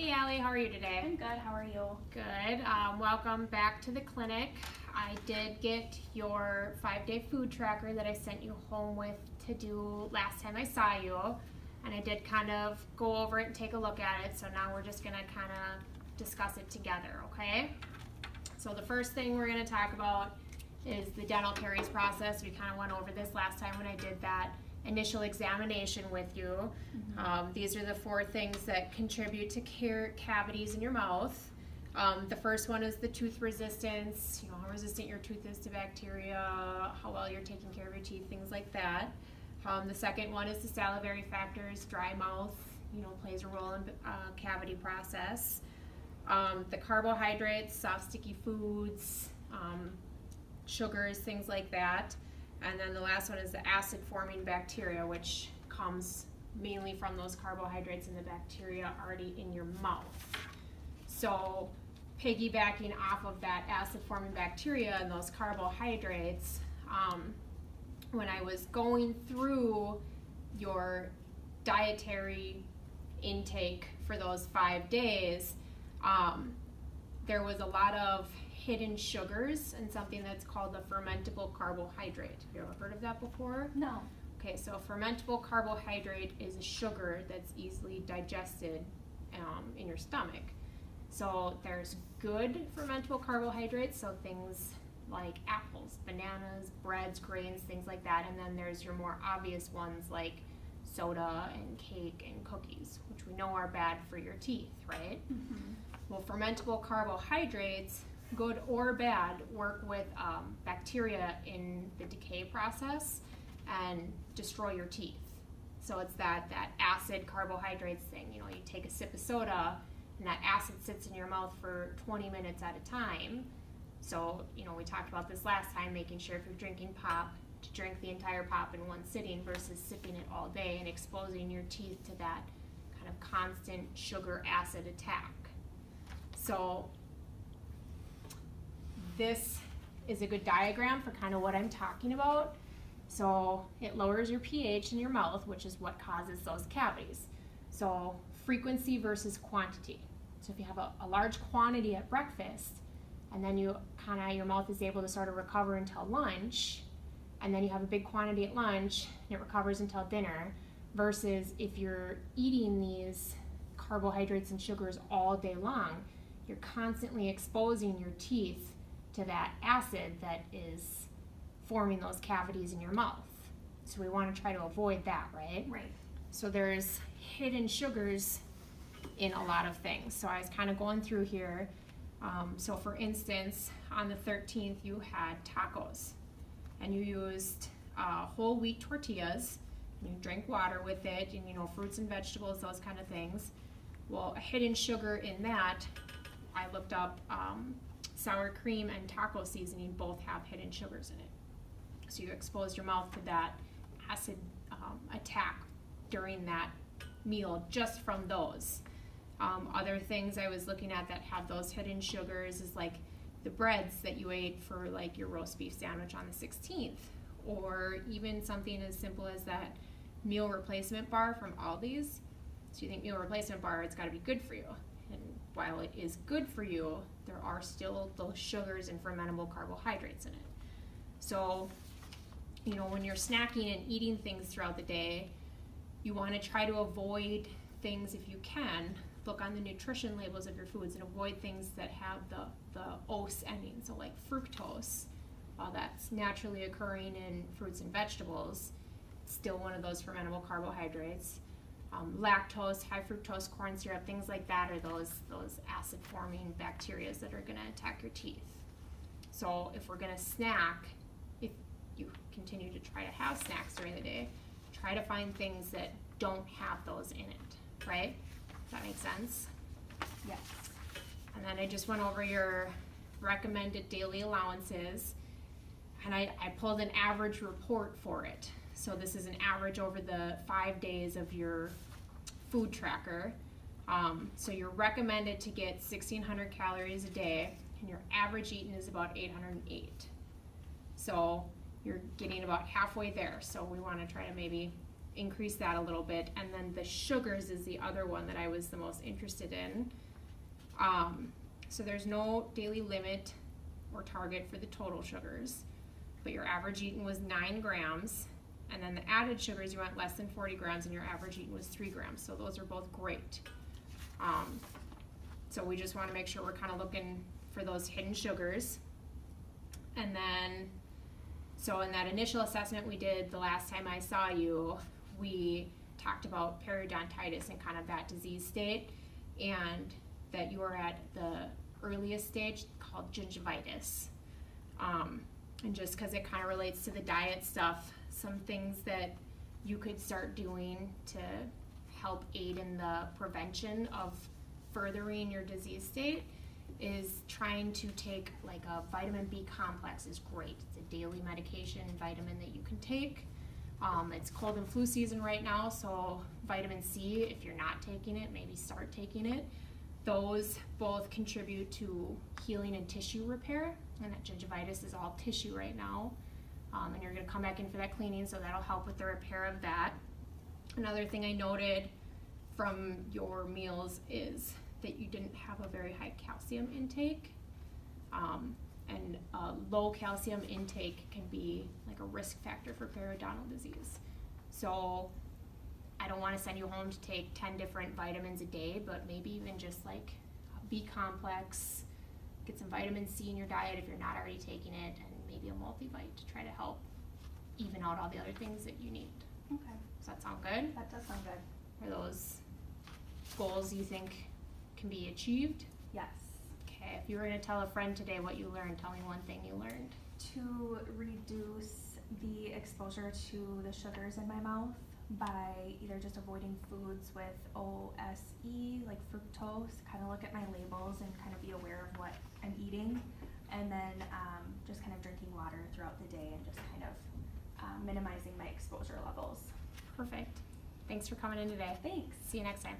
Hey Allie, how are you today? I'm good. How are you? Good. Welcome back to the clinic. I did get your 5-day food tracker that I sent you home with to do last time I saw you, and I did kind of go over it and take a look at it, so now we're just going to kind of discuss it together, okay? So the first thing we're going to talk about is the dental caries process. We kind of went over this last time when I did that initial examination with you. These are the 4 things that contribute to cavities in your mouth. The first one is the tooth resistance, how resistant your tooth is to bacteria, how well you're taking care of your teeth, things like that. The second one is the salivary factors. Dry mouth, plays a role in cavity process. The carbohydrates, soft sticky foods, sugars, things like that. And then the last one is the acid-forming bacteria, which comes mainly from those carbohydrates and the bacteria already in your mouth. So piggybacking off of that acid-forming bacteria and those carbohydrates, when I was going through your dietary intake for those 5 days, there was a lot of hidden sugars and something that's called a fermentable carbohydrate. Have you ever heard of that before? No. Okay, so fermentable carbohydrate is a sugar that's easily digested in your stomach. So there's good fermentable carbohydrates, so things like apples, bananas, breads, grains, things like that, and then there's your more obvious ones like soda and cake and cookies, which we know are bad for your teeth, right? Mm-hmm. Well, fermentable carbohydrates, good or bad, work with bacteria in the decay process and destroy your teeth. So it's that acid carbohydrates thing. You take a sip of soda and that acid sits in your mouth for 20 minutes at a time. So, we talked about this last time, making sure if you're drinking pop, to drink the entire pop in one sitting versus sipping it all day and exposing your teeth to that kind of constant sugar acid attack. So this is a good diagram for kind of what I'm talking about. So it lowers your pH in your mouth, which is what causes those cavities. So frequency versus quantity. So if you have a large quantity at breakfast, and then your mouth is able to sort of recover until lunch, and then you have a big quantity at lunch, and it recovers until dinner, versus if you're eating these carbohydrates and sugars all day long, you're constantly exposing your teeth to that acid that is forming those cavities in your mouth. So we want to try to avoid that, right? Right. So there's hidden sugars in a lot of things. So I was kind of going through here. So for instance, on the 13th you had tacos and you used whole wheat tortillas, and you drank water with it, and fruits and vegetables, those kind of things. Well, a hidden sugar in that, I looked up, sour cream and taco seasoning both have hidden sugars in it. So you expose your mouth to that acid attack during that meal just from those. Other things I was looking at that have those hidden sugars is like the breads that you ate for like your roast beef sandwich on the 16th, or even something as simple as that meal replacement bar from Aldi's. So you think meal replacement bar, it's got to be good for you. And while it is good for you, there are still those sugars and fermentable carbohydrates in it. So, when you're snacking and eating things throughout the day, you want to try to avoid things if you can. Look on the nutrition labels of your foods and avoid things that have the ose ending. So like fructose, while that's naturally occurring in fruits and vegetables, it's still one of those fermentable carbohydrates. Lactose, high fructose corn syrup, things like that are those acid-forming bacteria that are going to attack your teeth. So if we're going to snack, if you continue to try to have snacks during the day, try to find things that don't have those in it, right? Does that make sense? Yes. And then I just went over your recommended daily allowances, and I pulled an average report for it. So this is an average over the 5 days of your food tracker. So you're recommended to get 1,600 calories a day, and your average eaten is about 808. So you're getting about halfway there. So we want to try to maybe increase that a little bit. And then the sugars is the other one that I was the most interested in. So there's no daily limit or target for the total sugars, but your average eating was 9 grams. And then the added sugars, you went less than 40 grams, and your average eating was 3 grams. So those are both great. So we just want to make sure we're kind of looking for those hidden sugars. And then, so in that initial assessment we did the last time I saw you, we talked about periodontitis and kind of that disease state, and that you were at the earliest stage called gingivitis. And just because it kind of relates to the diet stuff, some things that you could start doing to help aid in the prevention of furthering your disease state is trying to take like a vitamin B complex is great. It's a daily medication vitamin that you can take. It's cold and flu season right now, so vitamin C, if you're not taking it, maybe start taking it. Those both contribute to healing and tissue repair, and that gingivitis is all tissue right now. And you're going to come back in for that cleaning, so that'll help with the repair of that. Another thing I noted from your meals is that you didn't have a very high calcium intake. And low calcium intake can be like a risk factor for periodontal disease. So I don't want to send you home to take 10 different vitamins a day, but maybe even just like a B complex, get some vitamin C in your diet if you're not already taking it, and maybe a multivite to try to help even out all the other things that you need. Okay. Does that sound good? That does sound good. Are those goals you think can be achieved? Yes. Okay, if you were going to tell a friend today what you learned, tell me one thing you learned. To reduce the exposure to the sugars in my mouth by either just avoiding foods with OSE, like fructose, kind of look at my labels and kind of be aware of what I'm eating, and then just kind of drinking water throughout the day and just kind of minimizing my exposure levels. Perfect. Thanks for coming in today. Thanks. See you next time.